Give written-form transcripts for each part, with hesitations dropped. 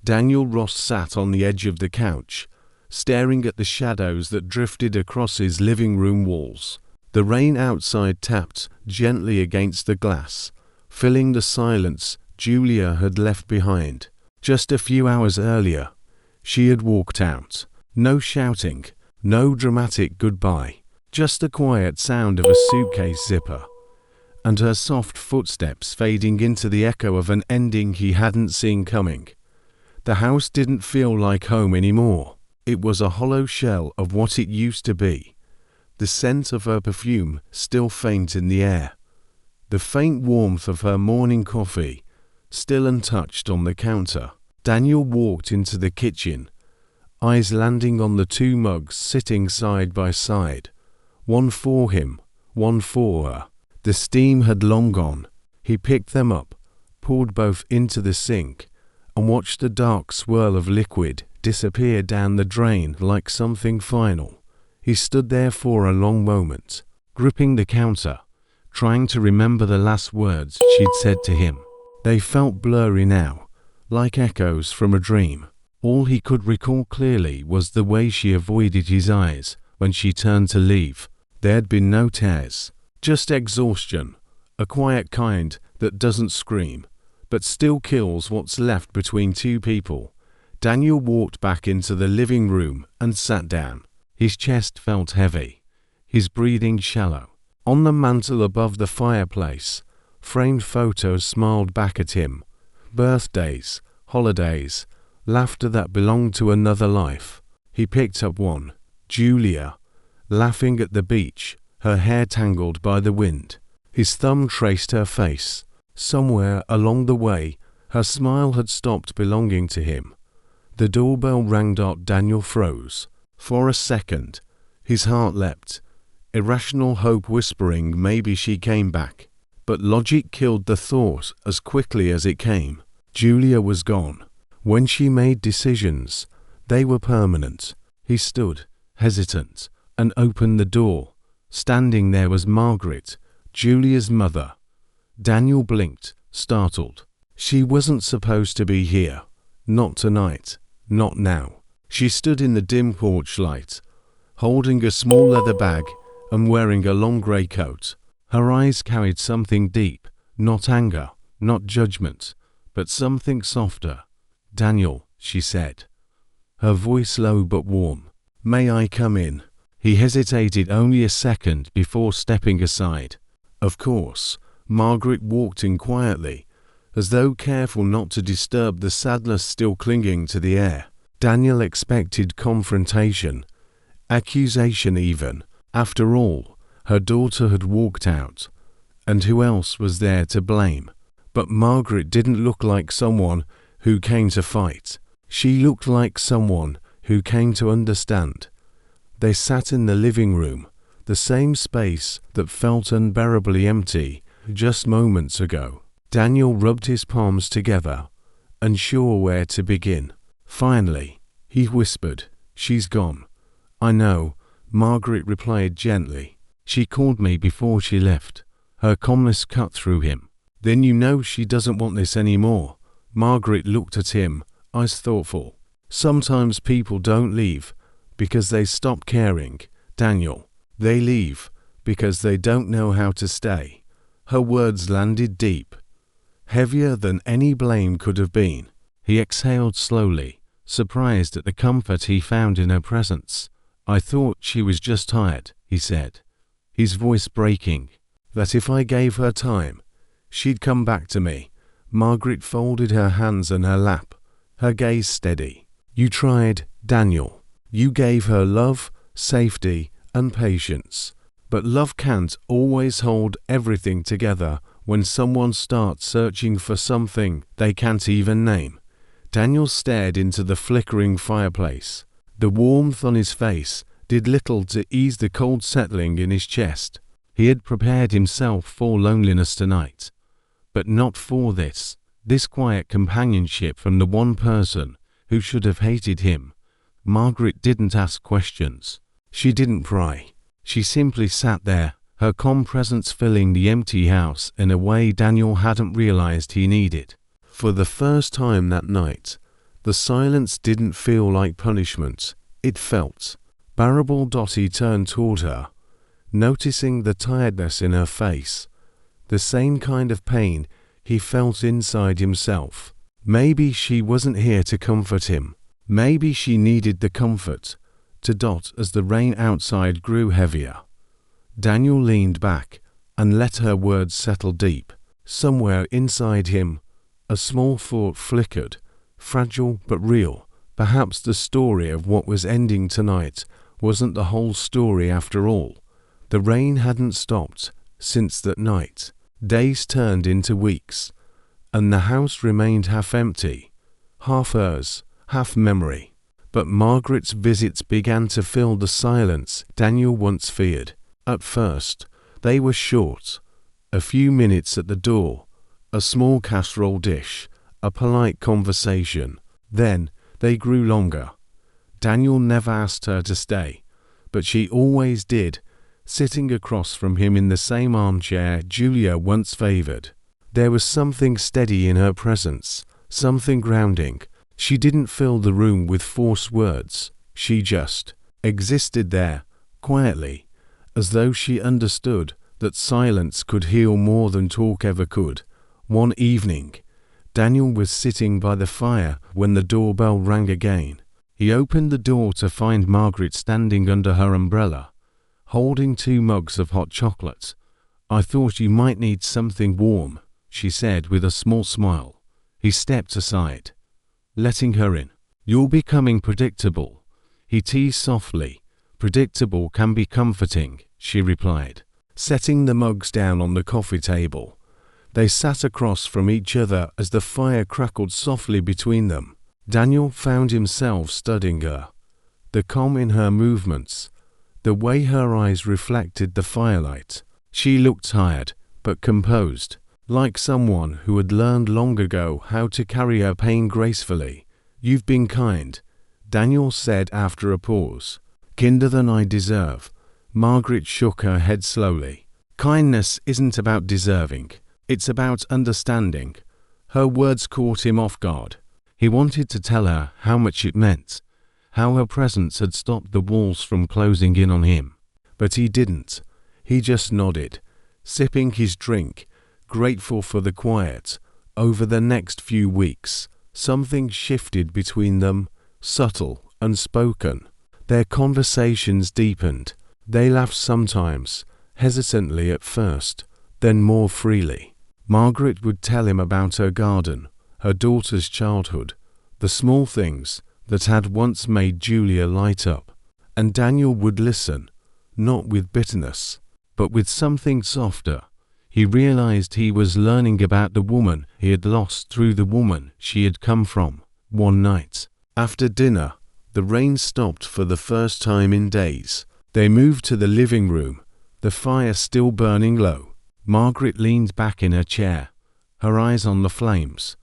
Daniel Ross sat on the edge of the couch, staring at the shadows that drifted across his living room walls. The rain outside tapped gently against the glass, filling the silence Julia had left behind. Just a few hours earlier, she had walked out. No shouting, no dramatic goodbye, just the quiet sound of a suitcase zipper, and her soft footsteps fading into the echo of an ending he hadn't seen coming. The house didn't feel like home anymore. It was a hollow shell of what it used to be. The scent of her perfume still faint in the air. The faint warmth of her morning coffee still untouched on the counter. Daniel walked into the kitchen, eyes landing on the two mugs sitting side by side. One for him, one for her. The steam had long gone. He picked them up, poured both into the sink, and watched the dark swirl of liquid disappear down the drain like something final. He stood there for a long moment, gripping the counter, trying to remember the last words she'd said to him. They felt blurry now, like echoes from a dream. All he could recall clearly was the way she avoided his eyes when she turned to leave. There'd been no tears, just exhaustion, a quiet kind that doesn't scream, but still kills what's left between two people. Daniel walked back into the living room and sat down. His chest felt heavy, his breathing shallow. On the mantel above the fireplace, framed photos smiled back at him. Birthdays, holidays, laughter that belonged to another life. He picked up one. Julia, laughing at the beach, her hair tangled by the wind. His thumb traced her face. Somewhere along the way, her smile had stopped belonging to him. The doorbell rang. Daniel froze. For a second, his heart leapt, irrational hope whispering maybe she came back. But logic killed the thought as quickly as it came. Julia was gone. When she made decisions, they were permanent. He stood, hesitant, and opened the door. Standing there was Margaret, Julia's mother. Daniel blinked, startled. She wasn't supposed to be here. Not tonight. Not now. She stood in the dim porch light, holding a small leather bag and wearing a long grey coat. Her eyes carried something deep, not anger, not judgment, but something softer. "Daniel," she said, her voice low but warm. "May I come in?" He hesitated only a second before stepping aside. Of course. Margaret walked in quietly, as though careful not to disturb the sadness still clinging to the air. Daniel expected confrontation, accusation even. After all, her daughter had walked out, and who else was there to blame? But Margaret didn't look like someone who came to fight. She looked like someone who came to understand. They sat in the living room, the same space that felt unbearably empty just moments ago. Daniel rubbed his palms together, unsure where to begin. Finally, he whispered, "She's gone." "I know," Margaret replied gently. "She called me before she left." Her calmness cut through him. "Then you know she doesn't want this anymore." Margaret looked at him, eyes thoughtful. "Sometimes people don't leave because they stop caring, Daniel. They leave because they don't know how to stay." Her words landed deep, heavier than any blame could have been. He exhaled slowly, surprised at the comfort he found in her presence. "I thought she was just tired," he said, his voice breaking. "That if I gave her time, she'd come back to me." Margaret folded her hands in her lap, her gaze steady. "You tried, Daniel. You gave her love, safety, and patience. But love can't always hold everything together when someone starts searching for something they can't even name." Daniel stared into the flickering fireplace. The warmth on his face did little to ease the cold settling in his chest. He had prepared himself for loneliness tonight, but not for this quiet companionship from the one person who should have hated him. Margaret didn't ask questions. She didn't pry. She simply sat there, her calm presence filling the empty house in a way Daniel hadn't realized he needed. For the first time that night, The silence didn't feel like punishment, it felt bearable. He turned toward her, noticing the tiredness in her face, the same kind of pain he felt inside himself. Maybe she wasn't here to comfort him. Maybe she needed the comfort. As the rain outside grew heavier, Daniel leaned back and let her words settle deep. Somewhere inside him, a small thought flickered, fragile but real. Perhaps the story of what was ending tonight wasn't the whole story after all. The rain hadn't stopped since that night. Days turned into weeks, and the house remained half empty, half hers, half memory. But Margaret's visits began to fill the silence Daniel once feared. At first, they were short. A few minutes at the door, a small casserole dish, a polite conversation. Then, they grew longer. Daniel never asked her to stay, but she always did, sitting across from him in the same armchair Julia once favored. There was something steady in her presence, something grounding. She didn't fill the room with forced words. She just existed there, quietly, as though she understood that silence could heal more than talk ever could. One evening, Daniel was sitting by the fire when the doorbell rang again. He opened the door to find Margaret standing under her umbrella, holding 2 mugs of hot chocolate. "I thought you might need something warm," she said with a small smile. He stepped aside, letting her in. "You're becoming predictable," he teased softly. "Predictable can be comforting," she replied, setting the mugs down on the coffee table. They sat across from each other as the fire crackled softly between them. Daniel found himself studying her, the calm in her movements, the way her eyes reflected the firelight. She looked tired, but composed, like someone who had learned long ago how to carry her pain gracefully. "You've been kind," Daniel said after a pause. "Kinder than I deserve." Margaret shook her head slowly. "Kindness isn't about deserving. It's about understanding." Her words caught him off guard. He wanted to tell her how much it meant, how her presence had stopped the walls from closing in on him. But he didn't. He just nodded, sipping his drink, grateful for the quiet. Over the next few weeks, something shifted between them, subtle, unspoken. Their conversations deepened. They laughed sometimes, hesitantly at first, then more freely. Margaret would tell him about her garden, her daughter's childhood, the small things that had once made Julia light up. And Daniel would listen, not with bitterness, but with something softer. He realized he was learning about the woman he had lost through the woman she had come from. One night, after dinner, the rain stopped for the first time in days. They moved to the living room, the fire still burning low. Margaret leaned back in her chair, her eyes on the flames.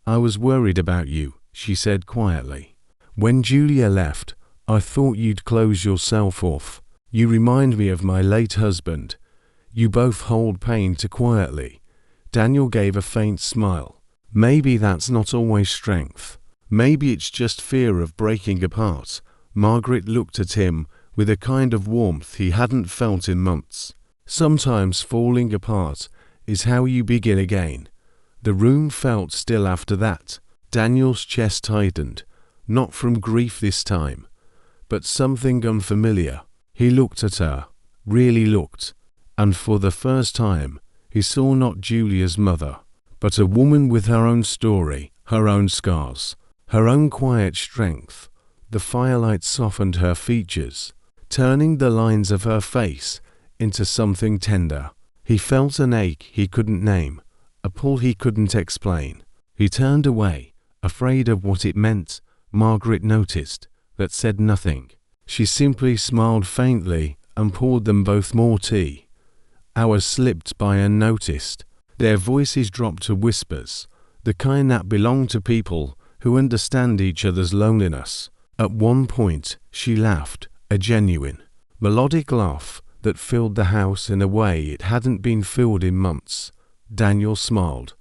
"I was worried about you," she said quietly. "When Julia left, I thought you'd close yourself off. You remind me of my late husband. You both hold pain too quietly." Daniel gave a faint smile. "Maybe that's not always strength. Maybe it's just fear of breaking apart." Margaret looked at him with a kind of warmth he hadn't felt in months. "Sometimes falling apart is how you begin again." The room felt still after that. Daniel's chest tightened, not from grief this time, but something unfamiliar. He looked at her, really looked, and for the first time, he saw not Julia's mother, but a woman with her own story, her own scars, her own quiet strength. The firelight softened her features, turning the lines of her face into something tender. He felt an ache he couldn't name, a pull he couldn't explain. He turned away, afraid of what it meant. Margaret noticed, but said nothing. She simply smiled faintly and poured them both more tea. Hours slipped by unnoticed. Their voices dropped to whispers, the kind that belong to people who understand each other's loneliness. At one point, she laughed, a genuine, melodic laugh that filled the house in a way it hadn't been filled in months. Daniel smiled,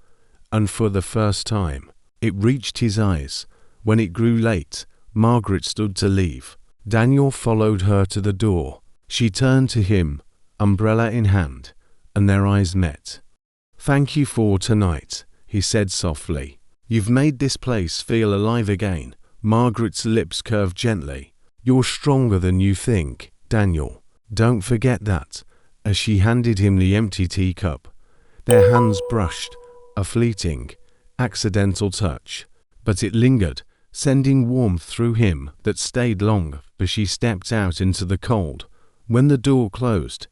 and for the first time, it reached his eyes, When it grew late, Margaret stood to leave. Daniel followed her to the door. She turned to him, umbrella in hand, and their eyes met. "Thank you for tonight," he said softly. "You've made this place feel alive again." Margaret's lips curved gently. "You're stronger than you think, Daniel. Don't forget that," as she handed him the empty teacup. Their hands brushed, a fleeting, accidental touch, but it lingered, sending warmth through him that stayed long as she stepped out into the cold. When the door closed,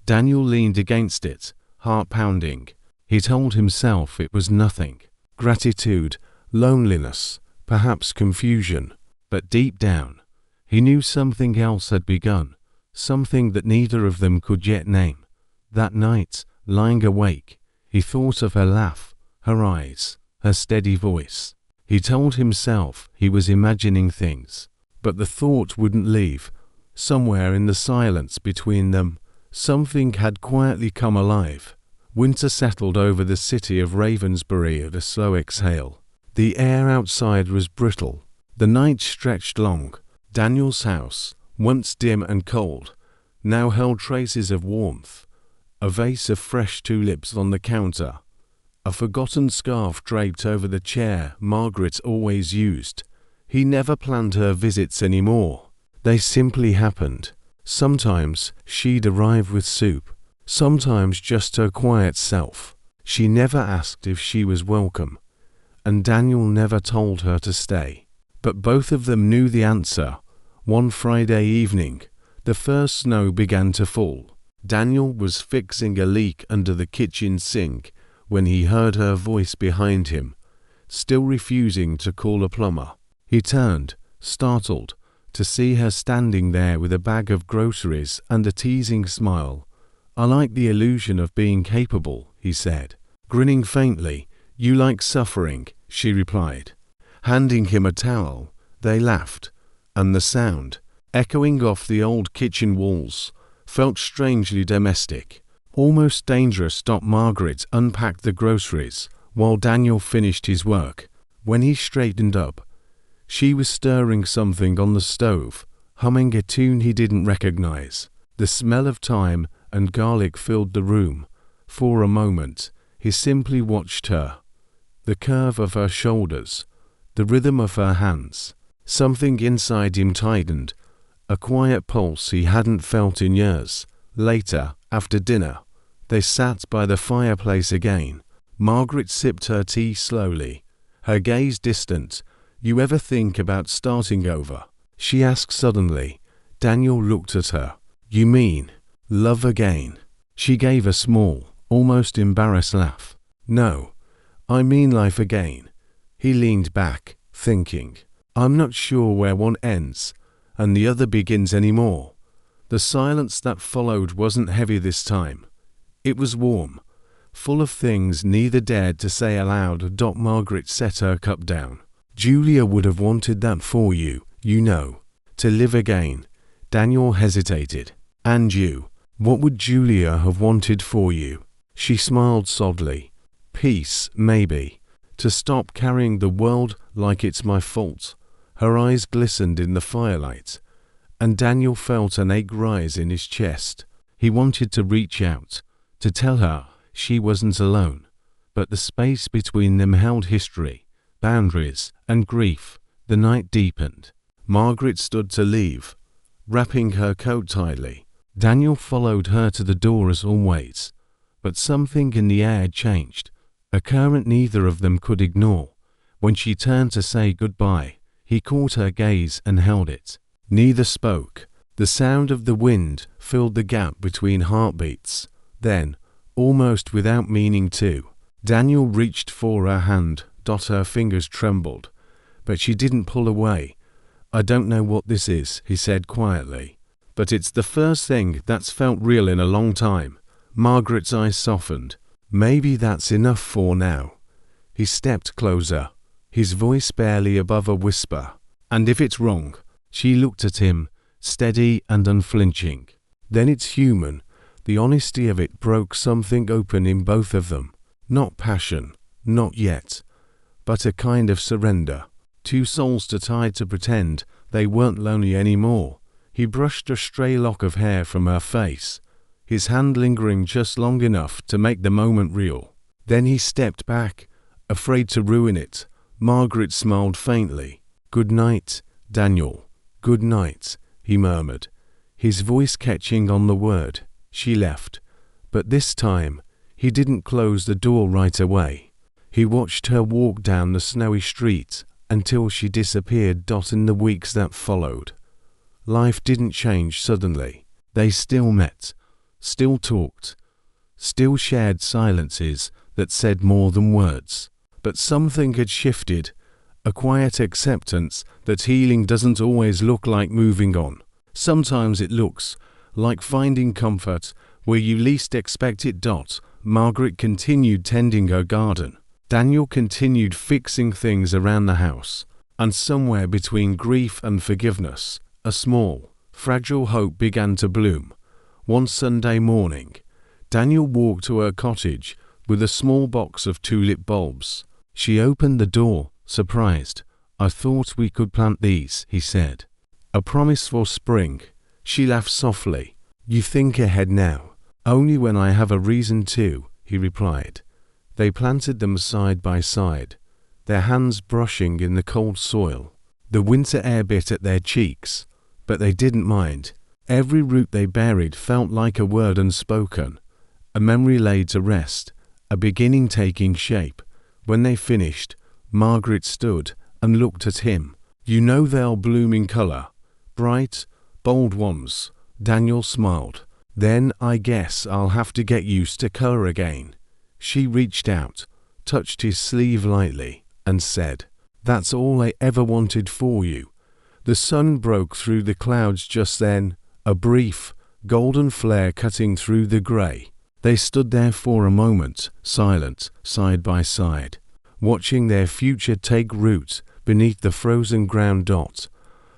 Daniel leaned against it, heart pounding. He told himself it was nothing. Gratitude, loneliness, perhaps confusion. But deep down, he knew something else had begun, something that neither of them could yet name. That night, lying awake, he thought of her laugh, her eyes, her steady voice. He told himself he was imagining things, but the thought wouldn't leave. Somewhere in the silence between them, something had quietly come alive. Winter settled over the city of Ravensbury at a slow exhale. The air outside was brittle. The night stretched long. Daniel's house, once dim and cold, now held traces of warmth. A vase of fresh tulips on the counter. A forgotten scarf draped over the chair Margaret always used. He never planned her visits anymore. They simply happened. Sometimes she'd arrive with soup, sometimes just her quiet self. She never asked if she was welcome, and Daniel never told her to stay. But both of them knew the answer. One Friday evening, the first snow began to fall. Daniel was fixing a leak under the kitchen sink when he heard her voice behind him, still refusing to call a plumber. He turned, startled, to see her standing there with a bag of groceries and a teasing smile. "I like the illusion of being capable," he said. Grinning faintly, "You like suffering," she replied. Handing him a towel, they laughed, and the sound, echoing off the old kitchen walls, felt strangely domestic. Almost dangerous. Margaret unpacked the groceries while Daniel finished his work. When he straightened up, she was stirring something on the stove, humming a tune he didn't recognize. The smell of thyme and garlic filled the room. For a moment, he simply watched her. The curve of her shoulders, the rhythm of her hands. Something inside him tightened, a quiet pulse he hadn't felt in years. Later, after dinner, they sat by the fireplace again. Margaret sipped her tea slowly, her gaze distant. "You ever think about starting over?" she asked suddenly. Daniel looked at her. "You mean, love again?" She gave a small, almost embarrassed laugh. "No, I mean life again." He leaned back, thinking. "I'm not sure where one ends and the other begins anymore." The silence that followed wasn't heavy this time. It was warm, full of things neither dared to say aloud. Margaret set her cup down. "Julia would have wanted that for you, you know. To live again." Daniel hesitated. "And you, what would Julia have wanted for you?" She smiled softly. "Peace, maybe. To stop carrying the world like it's my fault." Her eyes glistened in the firelight, and Daniel felt an ache rise in his chest. He wanted to reach out, to tell her she wasn't alone, but the space between them held history, boundaries, and grief. The night deepened. Margaret stood to leave, wrapping her coat tightly. Daniel followed her to the door as always, but something in the air changed, a current neither of them could ignore. When she turned to say goodbye, he caught her gaze and held it. Neither spoke. The sound of the wind filled the gap between heartbeats. Then, almost without meaning to, Daniel reached for her hand. Her fingers trembled, but she didn't pull away. "I don't know what this is," he said quietly, "but it's the first thing that's felt real in a long time." Margaret's eyes softened. "Maybe that's enough for now." He stepped closer, his voice barely above a whisper. "And if it's wrong?" She looked at him, steady and unflinching. "Then it's human." The honesty of it broke something open in both of them. Not passion, not yet, but a kind of surrender. Two souls to tie to pretend they weren't lonely anymore. He brushed a stray lock of hair from her face, his hand lingering just long enough to make the moment real. Then he stepped back, afraid to ruin it. Margaret smiled faintly. "Good night, Daniel. Good night," he murmured, his voice catching on the word. She left, but this time he didn't close the door right away. He watched her walk down the snowy street until she disappeared. In the weeks that followed, life didn't change suddenly. They still met, still talked, still shared silences that said more than words. But something had shifted, a quiet acceptance that healing doesn't always look like moving on. Sometimes it looks like finding comfort where you least expect it. Margaret continued tending her garden. Daniel continued fixing things around the house. And somewhere between grief and forgiveness, a small, fragile hope began to bloom. One Sunday morning, Daniel walked to her cottage with a small box of tulip bulbs. She opened the door, surprised. "I thought we could plant these," he said. "A promise for spring." She laughed softly. "You think ahead now." "Only when I have a reason to," he replied. They planted them side by side, their hands brushing in the cold soil. The winter air bit at their cheeks, but they didn't mind. Every root they buried felt like a word unspoken, a memory laid to rest, a beginning taking shape. When they finished, Margaret stood and looked at him. "You know they'll bloom in color, bright, bold ones." Daniel smiled. "Then I guess I'll have to get used to color again." She reached out, touched his sleeve lightly, and said, "That's all I ever wanted for you." The sun broke through the clouds just then, a brief, golden flare cutting through the gray. They stood there for a moment, silent, side by side, watching their future take root beneath the frozen ground.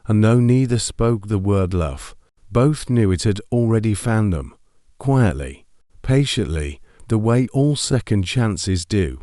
And though neither spoke the word love, both knew it had already found them, quietly, patiently, the way all second chances do.